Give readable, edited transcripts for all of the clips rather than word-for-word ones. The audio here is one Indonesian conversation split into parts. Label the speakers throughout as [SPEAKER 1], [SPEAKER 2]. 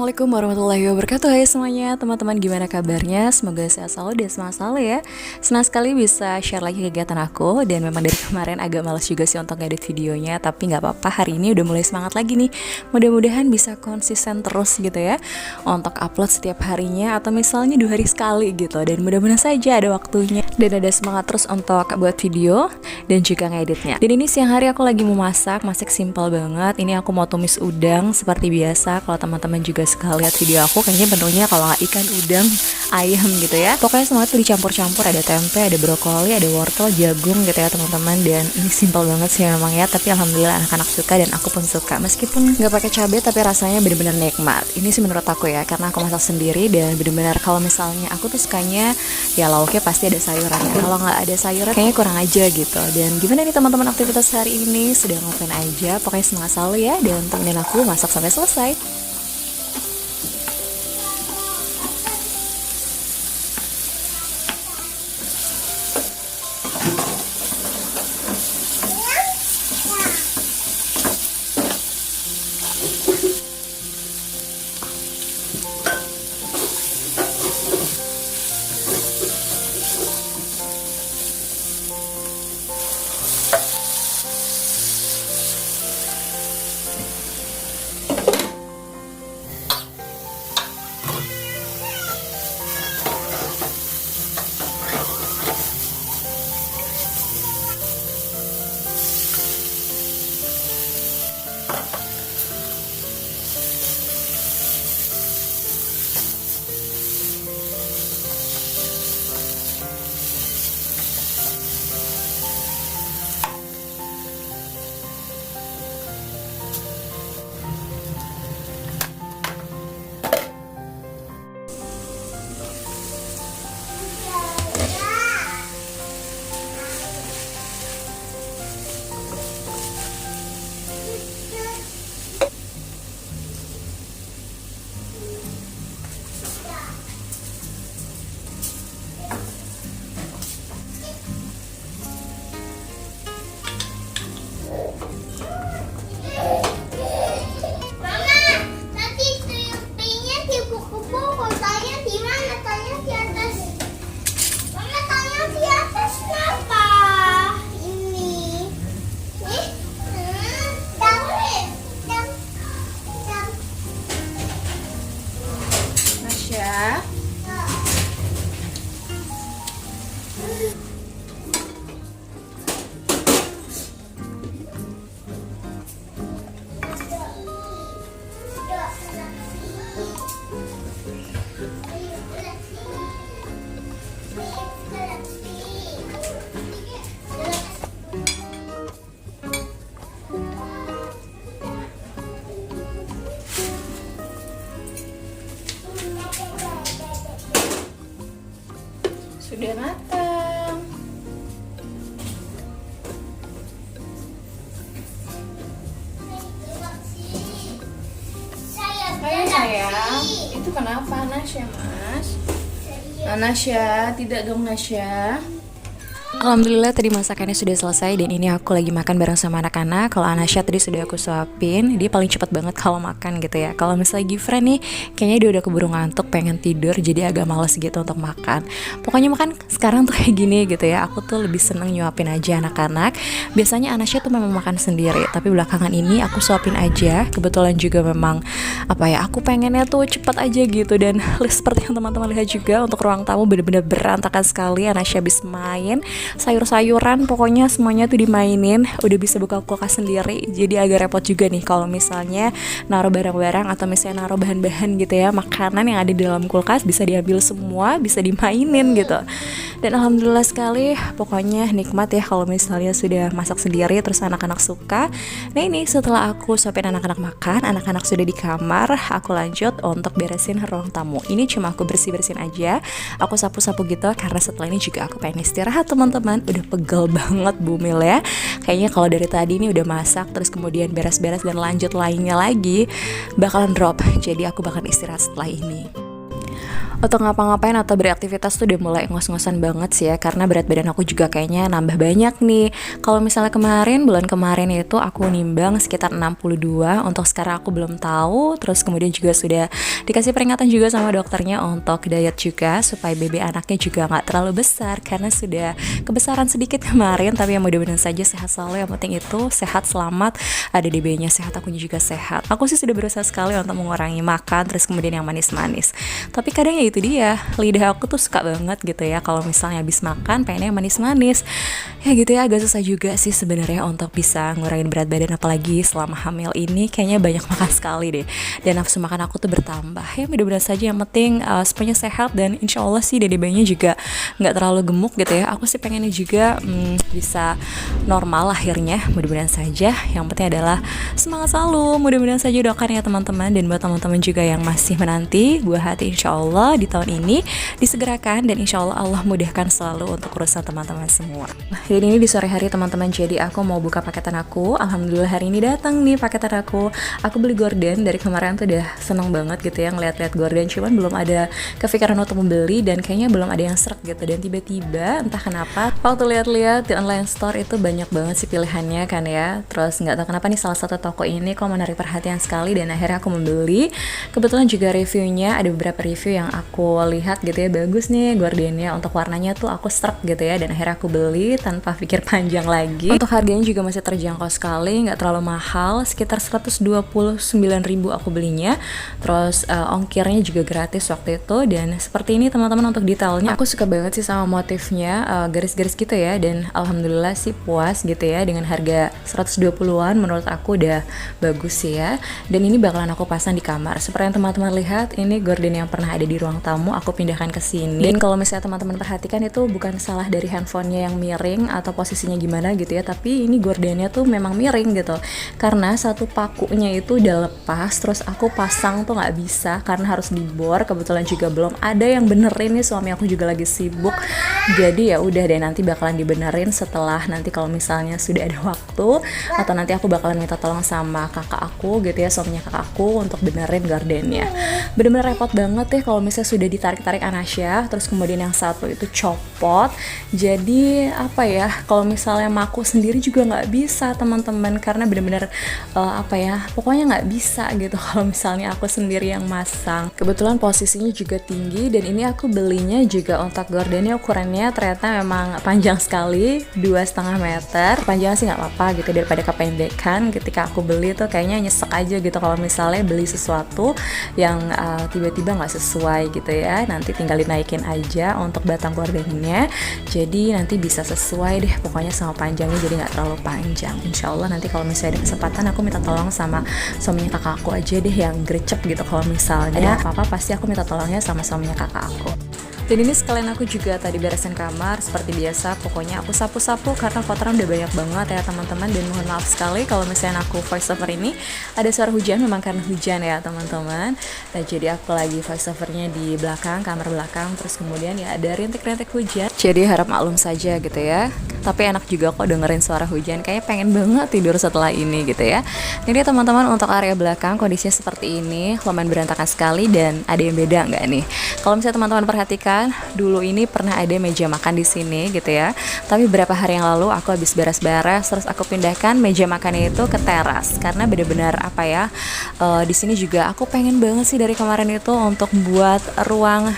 [SPEAKER 1] Assalamualaikum warahmatullahi wabarakatuh. Hai semuanya teman-teman, gimana kabarnya? Semoga sehat selalu dan semangat selalu ya. Senang sekali bisa share lagi kegiatan aku. Dan memang dari kemarin agak males juga sih untuk ngedit videonya, tapi gak apa-apa, hari ini udah mulai semangat lagi nih. Mudah-mudahan bisa konsisten terus gitu ya untuk upload setiap harinya, atau misalnya 2 hari sekali gitu. Dan mudah-mudahan saja ada waktunya dan ada semangat terus untuk buat video dan juga ngeditnya. Dan ini siang hari aku lagi mau masak simple banget. Ini aku mau tumis udang seperti biasa. Kalau teman-teman juga suka lihat video aku, kayaknya menunya kalau nggak ikan, udang, ayam gitu ya. Pokoknya semua tuh dicampur-campur, ada tempe, ada brokoli, ada wortel, jagung gitu ya teman-teman. Dan ini simple banget sih memang ya, tapi alhamdulillah anak-anak suka dan aku pun suka. Meskipun nggak pakai cabai, tapi rasanya benar-benar nikmat. Ini sih menurut aku ya, karena aku masak sendiri dan benar-benar kalau misalnya aku tuh sukanya ya lauknya pasti ada sayurannya. Kalau nggak ada sayuran kayaknya kurang aja gitu. Dan gimana nih teman-teman aktivitas hari ini? Sudah ngapain aja? Pokoknya semangat selalu ya, dan temenin aku masak sampai selesai. Sudah matang. Ayo sayang, itu kenapa Nasya mas? Nasya, tidak dong Nasya. Alhamdulillah tadi masakannya sudah selesai dan ini aku lagi makan bareng sama anak-anak. Kalau Anasya tadi sudah aku suapin, dia paling cepat banget kalau makan gitu ya. Kalau misalnya Gifran nih, kayaknya dia udah keburu ngantuk, pengen tidur, jadi agak males gitu untuk makan. Pokoknya makan sekarang tuh kayak gini gitu ya. Aku tuh lebih seneng nyuapin aja anak-anak. Biasanya Anasya tuh memang makan sendiri, tapi belakangan ini aku suapin aja. Kebetulan juga memang aku pengennya tuh cepat aja gitu. Dan seperti yang teman-teman lihat juga, untuk ruang tamu bener-bener berantakan sekali. Anasya habis main sayur-sayuran, pokoknya semuanya tuh dimainin, udah bisa buka kulkas sendiri. Jadi agak repot juga nih kalau misalnya naruh barang-barang atau misalnya naruh bahan-bahan gitu ya, makanan yang ada di dalam kulkas bisa diambil semua, bisa dimainin gitu. Dan alhamdulillah sekali, pokoknya nikmat ya kalau misalnya sudah masak sendiri terus anak-anak suka. Nah ini setelah aku suapin anak-anak makan, anak-anak sudah di kamar, aku lanjut untuk beresin ruang tamu. Ini cuma aku bersih-bersihin aja, aku sapu-sapu gitu karena setelah ini juga aku pengen istirahat teman-teman. Udah pegel banget Bumil ya. Kayaknya kalau dari tadi ini udah masak terus kemudian beres-beres dan lanjut lainnya lagi bakalan drop. Jadi aku bakal istirahat setelah ini. Untuk ngapa-ngapain atau beraktivitas tuh udah mulai ngos-ngosan banget sih ya, karena berat badan aku juga kayaknya nambah banyak nih. Kalau misalnya bulan kemarin itu aku nimbang sekitar 62, untuk sekarang aku belum tahu. Terus kemudian juga sudah dikasih peringatan juga sama dokternya untuk diet juga, supaya BB anaknya juga nggak terlalu besar, karena sudah kebesaran sedikit kemarin. Tapi yang mudah-mudahan saja sehat selalu, yang penting itu sehat, selamat, ada DB-nya sehat, akunya juga sehat. Aku sih sudah berusaha sekali untuk mengurangi makan, terus kemudian yang manis-manis. Tapi kadang ya itu dia, lidah aku tuh suka banget gitu ya kalau misalnya habis makan pengennya yang manis-manis. Ya gitu ya, agak susah juga sih sebenarnya untuk bisa ngurangin berat badan, apalagi selama hamil ini kayaknya banyak makan sekali deh. Dan nafsu makan aku tuh bertambah. Ya mudah-mudahan saja, yang penting semuanya sehat, dan insya Allah sih dede bayinya juga nggak terlalu gemuk gitu ya. Aku sih pengennya juga bisa normal lahirnya, mudah-mudahan saja. Yang penting adalah semangat selalu, mudah-mudahan saja, doakan ya teman-teman. Dan buat teman-teman juga yang masih menanti buah hati, insya Allah di tahun ini disegerakan, dan insya Allah Allah mudahkan selalu untuk urusan teman-teman semua. Jadi ini di sore hari teman-teman, jadi aku mau buka paketan aku. Alhamdulillah hari ini datang nih paketan aku. Aku beli gorden dari kemarin tuh, udah seneng banget gitu ya ngeliat-liat gorden, cuman belum ada kepikiran untuk membeli, dan kayaknya belum ada yang seret gitu. Dan tiba-tiba entah kenapa waktu lihat-lihat di online store itu banyak banget sih pilihannya kan ya. Terus nggak tahu kenapa nih salah satu toko ini kok menarik perhatian sekali, dan akhirnya aku membeli. Kebetulan juga reviewnya, ada beberapa review yang aku lihat gitu ya, bagus nih gordennya, untuk warnanya tuh aku srek gitu ya, dan akhirnya aku beli tanpa pikir panjang lagi. Untuk harganya juga masih terjangkau sekali, nggak terlalu mahal, sekitar 129.000 aku belinya. Terus ongkirnya juga gratis waktu itu. Dan seperti ini teman-teman untuk detailnya, aku suka banget sih sama motifnya, garis-garis gitu ya, dan alhamdulillah sih puas gitu ya, dengan harga 120-an menurut aku udah bagus sih ya. Dan ini bakalan aku pasang di kamar. Seperti yang teman-teman lihat, ini gorden yang pernah ada di ruang tamu, aku pindahkan ke sini. Dan kalau misalnya teman-teman perhatikan, itu bukan salah dari handphonenya yang miring atau posisinya gimana gitu ya, tapi ini gordennya tuh memang miring gitu, karena satu pakunya itu udah lepas. Terus aku pasang tuh nggak bisa karena harus dibor. Kebetulan juga belum ada yang benerin nih, suami aku juga lagi sibuk. Jadi ya udah deh, nanti bakalan dibenerin setelah nanti kalau misalnya sudah ada waktu, atau nanti aku bakalan minta tolong sama kakak aku gitu ya, suaminya kakak aku, untuk benerin gordennya. Bener-bener repot banget ya kalau misalnya sudah ditarik-tarik Anasya, terus kemudian yang satu itu copot. Jadi apa ya, kalau misalnya maku sendiri juga nggak bisa teman-teman, karena bener-bener apa ya, pokoknya nggak bisa gitu kalau misalnya aku sendiri yang masang. Kebetulan posisinya juga tinggi, dan ini aku belinya juga untuk gordennya ukurannya ternyata memang panjang sekali, 2,5 meter. Panjangnya sih nggak apa-apa gitu, daripada kependekan. Ketika aku beli tuh kayaknya nyesek aja gitu kalau misalnya beli sesuatu yang tiba-tiba nggak sesuai gitu ya. Nanti tinggal dinaikin aja untuk batang gordennya, jadi nanti bisa sesuai deh pokoknya sama panjangnya, jadi nggak terlalu panjang. Insya Allah nanti kalau misalnya ada kesempatan, aku minta tolong sama suaminya kakak aku aja deh yang grecep gitu. Kalau misalnya apa-apa pasti aku minta tolongnya sama suaminya kakak aku. Dan ini sekalian aku juga tadi beresin kamar seperti biasa. Pokoknya aku sapu-sapu karena kotoran udah banyak banget ya teman-teman. Dan mohon maaf sekali kalau misalnya aku voice over ini ada suara hujan, memang karena hujan ya teman-teman. Nah jadi aku lagi voice overnya di belakang, kamar belakang. Terus kemudian ya ada rintik-rintik hujan, jadi harap maklum saja gitu ya. Tapi enak juga kok dengerin suara hujan, kayaknya pengen banget tidur setelah ini gitu ya. Jadi teman-teman, untuk area belakang kondisinya seperti ini, lumayan berantakan sekali. Dan ada yang beda nggak nih? Kalau misalnya teman-teman perhatikan, dulu ini pernah ada meja makan di sini gitu ya. Tapi beberapa hari yang lalu aku habis beres-beres, terus aku pindahkan meja makannya itu ke teras, karena benar-benar apa ya, di sini juga aku pengen banget sih dari kemarin itu untuk buat ruang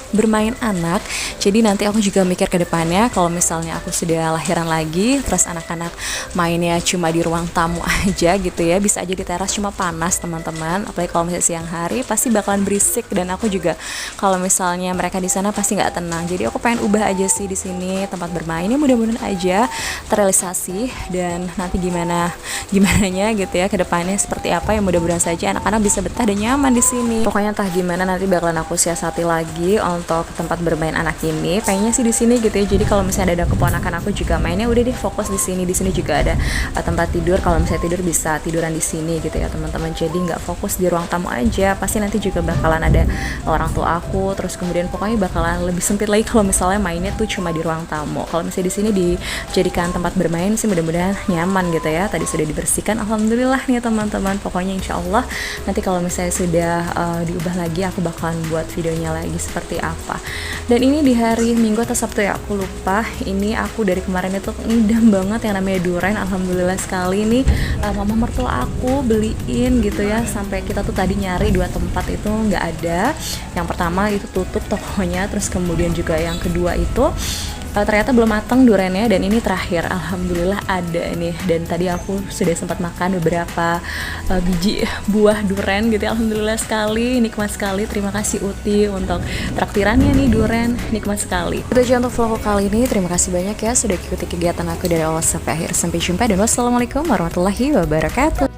[SPEAKER 1] bermain anak. Jadi nanti aku juga mikir ke depannya, kalau misalnya aku sudah lahiran lagi, terus anak-anak mainnya cuma di ruang tamu aja gitu ya, bisa aja di teras, cuma panas teman-teman. Apalagi kalau misalnya siang hari pasti bakalan berisik, dan aku juga kalau misalnya mereka di sana pasti nggak tenang. Jadi aku pengen ubah aja sih di sini tempat bermainnya, mudah-mudahan aja terrealisasi. Dan nanti gimananya gitu ya ke depannya seperti apa, yang mudah-mudahan saja anak-anak bisa betah dan nyaman di sini. Pokoknya entah gimana nanti bakalan aku siasati lagi untuk tempat bermain anak ini. Pengennya sih di sini gitu ya. Jadi kalau misalnya ada keponakan aku juga mainnya udah deh fokus di sini. Di sini juga ada tempat tidur. Kalau misalnya tidur bisa tiduran di sini gitu ya teman-teman. Jadi nggak fokus di ruang tamu aja. Pasti nanti juga bakalan ada orang tua aku. Terus kemudian pokoknya bakalan lebih sempit lagi kalau misalnya mainnya tuh cuma di ruang tamu. Kalau misalnya di sini dijadikan tempat bermain sih mudah-mudahan nyaman gitu ya. Tadi sudah dibersihkan, alhamdulillah nih teman-teman. Pokoknya insya Allah nanti kalau misalnya sudah diubah lagi aku bakalan buat videonya lagi seperti apa. Dan ini di hari Minggu atau Sabtu ya, aku lupa. Ini aku dari kemarin itu ngidam banget yang namanya durian. Alhamdulillah sekali nih mama mertua aku beliin gitu ya. Sampai kita tuh tadi nyari 2 tempat itu nggak ada. Yang pertama itu tutup tokonya, terus kemudian juga yang kedua itu ternyata belum matang duriannya, dan ini terakhir alhamdulillah ada nih. Dan tadi aku sudah sempat makan beberapa biji buah durian gitu ya. Alhamdulillah sekali, nikmat sekali. Terima kasih Uti untuk traktirannya nih, durian nikmat sekali. Itu aja untuk vlog kali ini. Terima kasih banyak ya sudah ikuti kegiatan aku dari awal sampai akhir. Sampai jumpa dan wassalamualaikum warahmatullahi wabarakatuh.